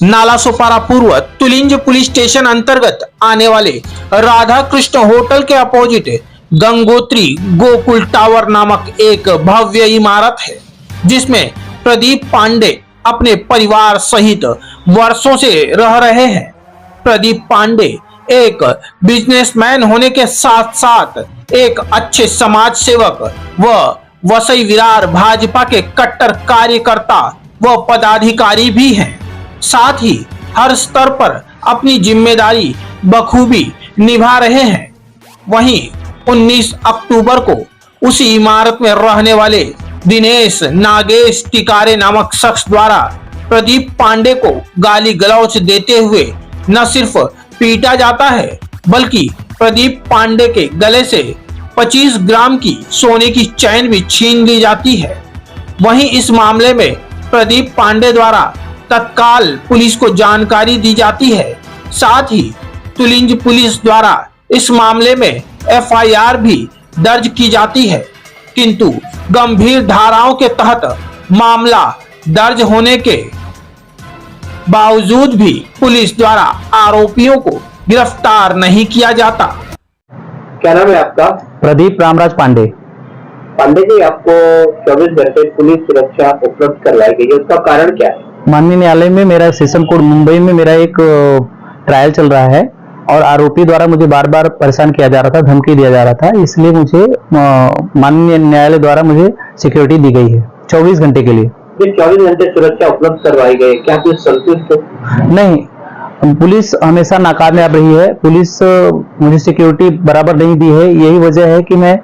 नालासोपारा पूर्व Tulinj police station अंतर्गत आने वाले राधा कृष्ण होटल के अपोजिट गंगोत्री गोकुल टावर नामक एक भव्य इमारत है, जिसमें प्रदीप पांडे अपने परिवार सहित वर्षों से रह रहे हैं। प्रदीप पांडे एक बिजनेसमैन होने के साथ साथ एक अच्छे समाज सेवक व वसई विरार भाजपा के कट्टर कार्यकर्ता व पदाधिकारी भी हैं। साथ ही हर स्तर पर अपनी जिम्मेदारी बखूबी निभा रहे हैं। वहीं 19 अक्टूबर को उसी इमारत में रहने वाले दिनेश नागेश टिकारे नामक शख्स द्वारा प्रदीप पांडे को गाली गलौच देते हुए न सिर्फ पीटा जाता है, बल्कि प्रदीप पांडे के गले से 25 ग्राम की सोने की चैन भी छीन ली जाती है। वहीं इस मामले में प्रदीप पांडे द्वारा तत्काल पुलिस को जानकारी दी जाती है। साथ ही तुलिंज पुलिस द्वारा इस मामले में एफआईआर भी दर्ज की जाती है, किंतु गंभीर धाराओं के तहत मामला दर्ज होने के बावजूद भी पुलिस द्वारा आरोपियों को गिरफ्तार नहीं किया जाता। क्या नाम है आपका? प्रदीप रामराज पांडे। पांडे जी, आपको 24 घंटे पुलिस सुरक्षा उपलब्ध करवाई गई है, उसका कारण क्या है? माननीय न्यायालय में मेरा सेशन कोर्ट मुंबई में मेरा एक ट्रायल चल रहा है और आरोपी द्वारा मुझे बार बार परेशान किया जा रहा था, धमकी दिया जा रहा था, इसलिए मुझे माननीय न्यायालय द्वारा मुझे सिक्योरिटी दी गई है 24 घंटे के लिए। 24 घंटे सुरक्षा उपलब्ध करवाई गई, क्या कुछ संतुष्ट हो? नहीं, पुलिस हमेशा नाकामयाब रही है। पुलिस मुझे सिक्योरिटी बराबर नहीं दी है। यही वजह है कि मैं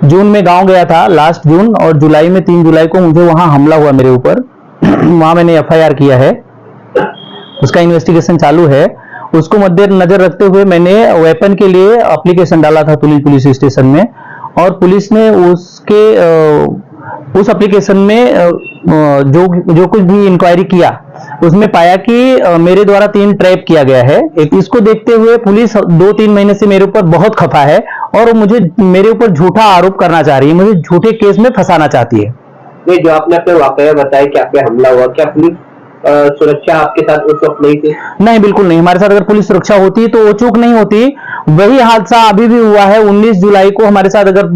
जून में गांव गया था, लास्ट जून, और जुलाई में 3 जुलाई को मुझे वहां हमला हुआ मेरे ऊपर। वहां मैंने एफआईआर किया है, उसका इन्वेस्टिगेशन चालू है। उसको मद्देनजर रखते हुए मैंने वेपन के लिए एप्लीकेशन डाला था तुलिंज पुलिस स्टेशन में, और पुलिस ने उस एप्लीकेशन में जो कुछ भी इंक्वायरी किया उसमें पाया कि मेरे द्वारा 3 ट्रैप किया गया है। इसको देखते हुए पुलिस 2-3 महीने से मेरे ऊपर बहुत खफा है और मेरे ऊपर झूठा आरोप करना चाह रही है, मुझे झूठे केस में फंसाना चाहती है। नहीं, जो आपने अपने वाकया बताया कि आप पे हमला हुआ, क्या पुलिस सुरक्षा आपके साथ उस वक्त नहीं थी? नहीं, बिल्कुल नहीं। हमारे साथ अगर पुलिस सुरक्षा होती तो वो चूक नहीं होती। वही हादसा अभी भी हुआ है। 19 जुलाई को हमारे साथ अगर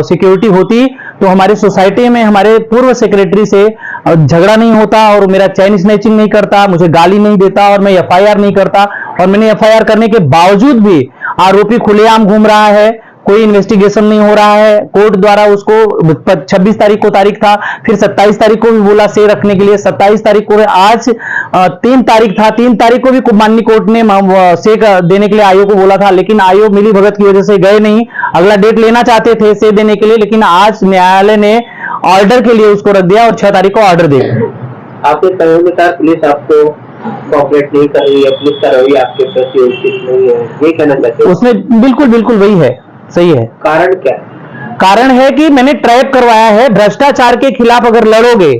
सिक्योरिटी होती तो हमारी सोसाइटी में हमारे पूर्व सेक्रेटरी से झगड़ा नहीं होता और मेरा चैन स्नैचिंग नहीं करता, मुझे गाली नहीं देता और मैं एफआईआर नहीं करता। और मैंने एफआईआर करने के बावजूद भी आरोपी खुलेआम घूम रहा है, कोई इन्वेस्टिगेशन नहीं हो रहा है। कोर्ट द्वारा उसको 26 तारीख को तारीख था, फिर 27 तारीख को भी बोला से रखने के लिए, 27 तारीख को, आज 3 तारीख था, 3 तारीख को भी माननीय कोर्ट ने से देने के लिए आयोग को बोला था, लेकिन आयोग मिली भगत की वजह से गए नहीं। अगला डेट लेना चाहते थे से देने के लिए, लेकिन आज न्यायालय ने ऑर्डर के लिए उसको रख दिया और 6 तारीख को ऑर्डर दे दिया। आपके सहयोग के साथ पुलिस आपको कोऑपरेट नहीं कर रही है, पुलिस का रवैया आपके प्रति उचित नहीं है, ये कहना चाहते हैं? उसमें बिल्कुल वही है, सही है। कारण क्या है? कारण है कि मैंने ट्रैप करवाया है। भ्रष्टाचार के खिलाफ अगर लड़ोगे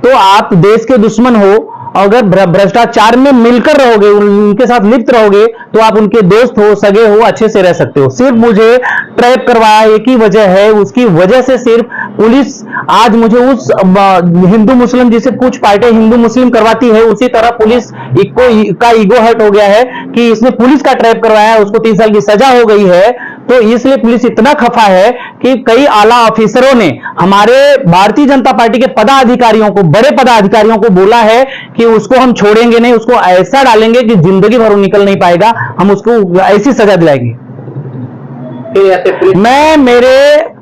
तो आप देश के दुश्मन हो, अगर भ्रष्टाचार में मिलकर रहोगे, उनके साथ लिप्त रहोगे, तो आप उनके दोस्त हो, सगे हो, अच्छे से रह सकते हो। सिर्फ मुझे ट्रैप करवाया एक ही वजह है, उसकी वजह से सिर्फ पुलिस आज मुझे उस हिंदू मुस्लिम जिसे कुछ पार्टी हिंदू मुस्लिम करवाती है, उसी तरह पुलिस का ईगो हर्ट हो गया है कि इसने पुलिस का ट्रैप करवाया है, उसको 3 साल की सजा हो गई है। तो इसलिए पुलिस इतना खफा है कि कई आला ऑफिसरों ने हमारे भारतीय जनता पार्टी के पदाधिकारियों को, बड़े पदाधिकारियों को बोला है कि उसको हम छोड़ेंगे नहीं, उसको ऐसा डालेंगे कि जिंदगी भर निकल नहीं पाएगा, हम उसको ऐसी सजा दिलाएंगे। मैं मेरे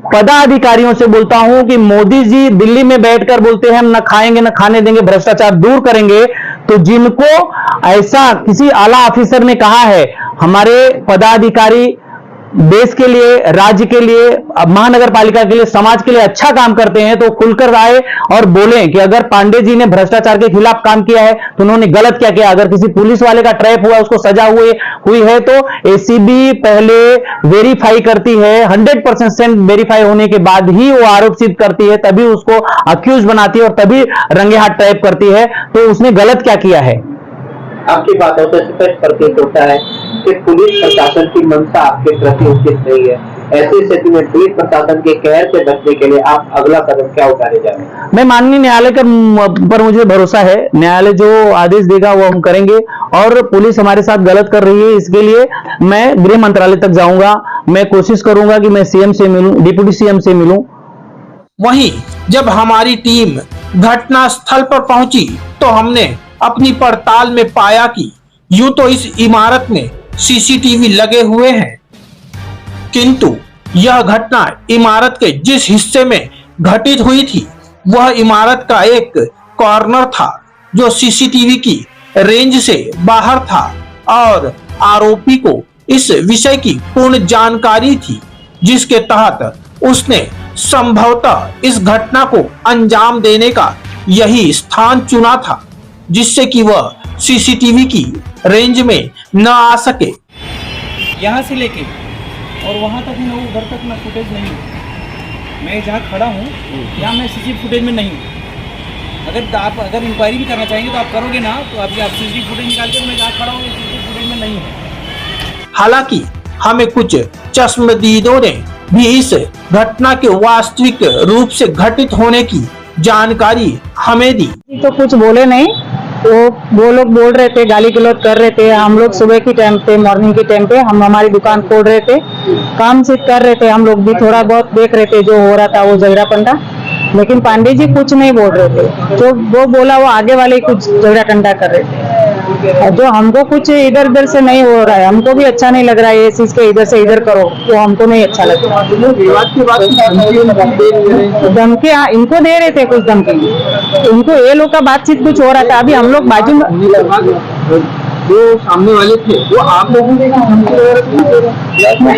पदाधिकारियों से बोलता हूं कि मोदी जी दिल्ली में बैठकर बोलते हैं हम न खाएंगे न खाने देंगे, भ्रष्टाचार दूर करेंगे, तो जिनको ऐसा किसी आला ऑफिसर ने कहा है, हमारे पदाधिकारी देश के लिए, राज्य के लिए, महानगर पालिका के लिए, समाज के लिए अच्छा काम करते हैं, तो खुलकर आए और बोलें कि अगर पांडे जी ने भ्रष्टाचार के खिलाफ काम किया है तो उन्होंने गलत क्या किया। अगर किसी पुलिस वाले का ट्रैप हुआ, उसको सजा हुई है तो एसीबी पहले वेरीफाई करती है, 100% वेरीफाई होने के बाद ही वो आरोप सिद्ध करती है, तभी उसको अक्यूज बनाती है और तभी रंगे हाथ ट्रैप करती है। तो उसने गलत क्या किया है? आपकी बातों से स्पष्ट प्रतीत होता है कि पुलिस प्रशासन की मंशा आपके प्रति उचित नहीं है। ऐसी स्थिति में पुलिस प्रशासन के कहर से बचने के लिए आप अगला कदम क्या उठाने जा रहे हैं? मैं माननीय न्यायालय पर मुझे भरोसा है, न्यायालय जो आदेश देगा वो हम करेंगे। और पुलिस हमारे साथ गलत कर रही है, इसके लिए मैं गृह मंत्रालय तक जाऊंगा। मैं कोशिश करूंगा कि मैं सीएम से मिलूं, डिप्टी सीएम से मिलूं। वहीं जब हमारी टीम घटना स्थल पर पहुंची तो हमने अपनी पड़ताल में पाया कि यूं तो इस इमारत में सीसीटीवी लगे हुए हैं, किंतु यह घटना इमारत के जिस हिस्से में घटित हुई थी वह इमारत का एक कॉर्नर था जो सीसीटीवी की रेंज से बाहर था और आरोपी को इस विषय की पूर्ण जानकारी थी, जिसके तहत उसने संभवतः इस घटना को अंजाम देने का यही स्थान चुना था, जिससे कि वह सीसीटीवी की रेंज में न आ सके। यहाँ से लेके और वहाँ तक मैं उधर तक मैं फुटेज नहीं हूँ। मैं जहाँ खड़ा हूँ यहाँ मैं सीसीटीवी फुटेज में नहीं हूँ। अगर आप इंक्वायरी भी करना चाहेंगे तो आप करोगे ना, तो आप सीसीटीवी फुटेज निकाल के मैं जहाँ खड़ा हूँ सीसीटीवी फुटेज में नहीं हूँ। हालांकि हमें कुछ चश्मदीदों ने भी इस घटना के वास्तविक रूप से घटित होने की जानकारी हमें दी। तो कुछ बोले नहीं, तो वो लोग बोल रहे थे, गाली गलौज कर रहे थे। हम लोग सुबह की टाइम पे, मॉर्निंग के टाइम पे हम हमारी दुकान खोल रहे थे, काम सिर्फ कर रहे थे। हम लोग भी थोड़ा बहुत देख रहे थे जो हो रहा था वो झगड़ा पंडा, लेकिन पांडे जी कुछ नहीं बोल रहे थे। जो वो बोला वो आगे वाले कुछ झगड़ा टंडा कर रहे थे। और जो हमको कुछ इधर उधर से नहीं हो रहा है, हमको भी अच्छा नहीं लग रहा है ये चीज के इधर से इधर करो, वो हमको नहीं अच्छा लग रहा है। धमकी हाँ इनको दे रहे थे कुछ धमकी, इनको ये लोग का बातचीत कुछ हो रहा था। अभी हम लोग बाजू में जो सामने वाले थे वो आप लोगों के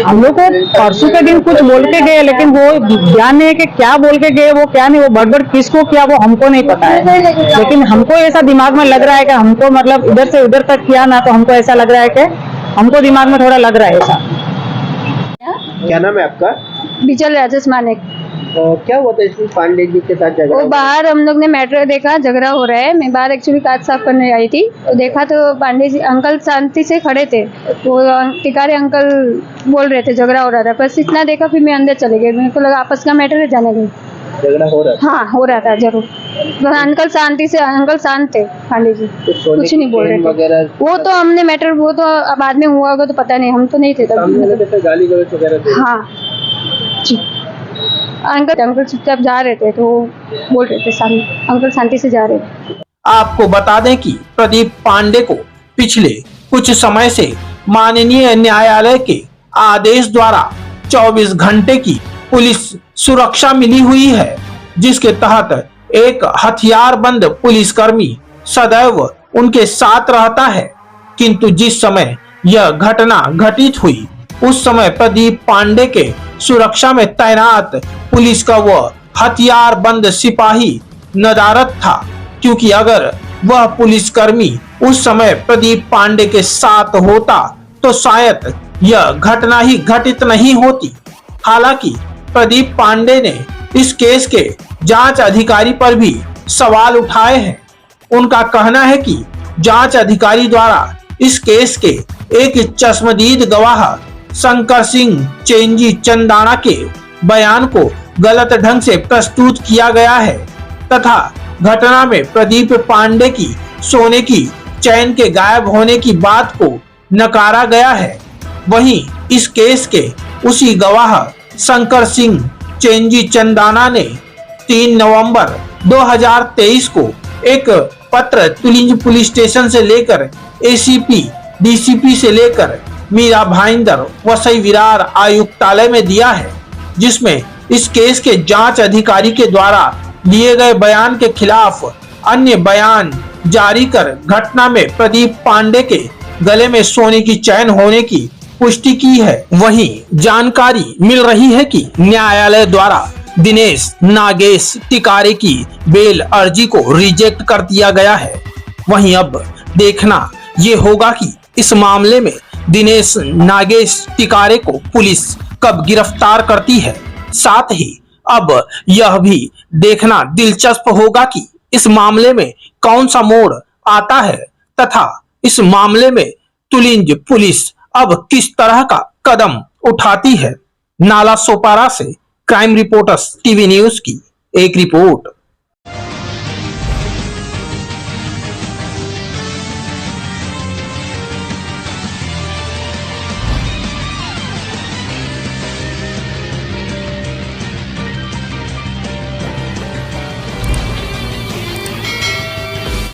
हम लोग को परसों के दिन कुछ बोल के गए, लेकिन वो ध्यान नहीं है कि क्या बोल के गए, वो क्या नहीं, वो बड़बड़ किसको किया वो हमको नहीं पता है। लेकिन हमको ऐसा दिमाग में लग रहा है कि हमको मतलब इधर से उधर तक किया ना, तो हमको ऐसा लग रहा है कि हमको दिमाग में थोड़ा लग रहा है ऐसा। क्या नाम है आपका? बिचल राजेश मानिक। क्या हुआ था इसमें पांडे जी के साथ झगड़ा? वो बाहर हम लोग ने मैटर देखा, झगड़ा हो रहा है। मैं बाहर एक्चुअली कांच साफ करने आई थी, तो देखा तो पांडे जी अंकल शांति से खड़े थे। वो टिकारे अंकल बोल रहे थे झगड़ा हो रहा था, बस इतना देखा, फिर मैं अंदर चले गई। मेरे को लगा आपस का मैटर है, जाने गई। झगड़ा हो रहा था? हाँ हो रहा था जरूर। बस अंकल शांति से, अंकल शांत थे पांडे जी, कुछ नहीं बोल रहे थे। वो तो हमने मैटर, वो तो बाद में हुआ होगा तो पता नहीं, हम तो नहीं थे तब। गाली गलौज वगैरह? हाँ जी, अंकल चुपचाप जा रहे थे, तो बोल रहे थे सामने, अंकल शांति से जा रहे थे। आपको बता दें कि प्रदीप पांडे को पिछले कुछ समय से माननीय न्यायालय के आदेश द्वारा 24 घंटे की पुलिस सुरक्षा मिली हुई है, जिसके तहत एक हथियारबंद पुलिसकर्मी सदैव उनके साथ रहता है। किंतु जिस समय यह घटना घटित हुई उस समय प्रदीप पांडे के सुरक्षा में तैनात पुलिस का वह हथियारबंद सिपाही नदारद था, क्योंकि अगर वह पुलिसकर्मी उस समय प्रदीप पांडे के साथ होता तो शायद यह घटना ही घटित नहीं होती। हालांकि प्रदीप पांडे ने इस केस के जांच अधिकारी पर भी सवाल उठाए हैं। उनका कहना है कि जांच अधिकारी द्वारा इस केस के एक चश्मदीद गवाह शंकर सिंह चेंजी चंदाना के बयान को गलत ढंग से प्रस्तुत किया गया है तथा घटना में प्रदीप पांडे की सोने की चैन के गायब होने की बात को नकारा गया है। वहीं इस केस के उसी गवाह शंकर सिंह चेंजी चंदाना ने 3 नवंबर 2023 को एक पत्र तुलिंज पुलिस स्टेशन से लेकर एसीपी डीसीपी से लेकर मीरा भाईंदर वसई विरार आयुक्तालय में दिया है, जिसमें इस केस के जांच अधिकारी के द्वारा लिए गए बयान के खिलाफ अन्य बयान जारी कर घटना में प्रदीप पांडे के गले में सोने की चैन होने की पुष्टि की है। वहीं जानकारी मिल रही है कि न्यायालय द्वारा दिनेश नागेश टिकारे की बेल अर्जी को रिजेक्ट कर दिया गया है। वहीं अब देखना ये होगा कि इस मामले में दिनेश नागेश टिकारे को पुलिस कब गिरफ्तार करती है। साथ ही अब यह भी देखना दिलचस्प होगा कि इस मामले में कौन सा मोड़ आता है तथा इस मामले में तुलिंज पुलिस अब किस तरह का कदम उठाती है। नाला सोपारा से क्राइम रिपोर्टर्स टीवी न्यूज की एक रिपोर्ट।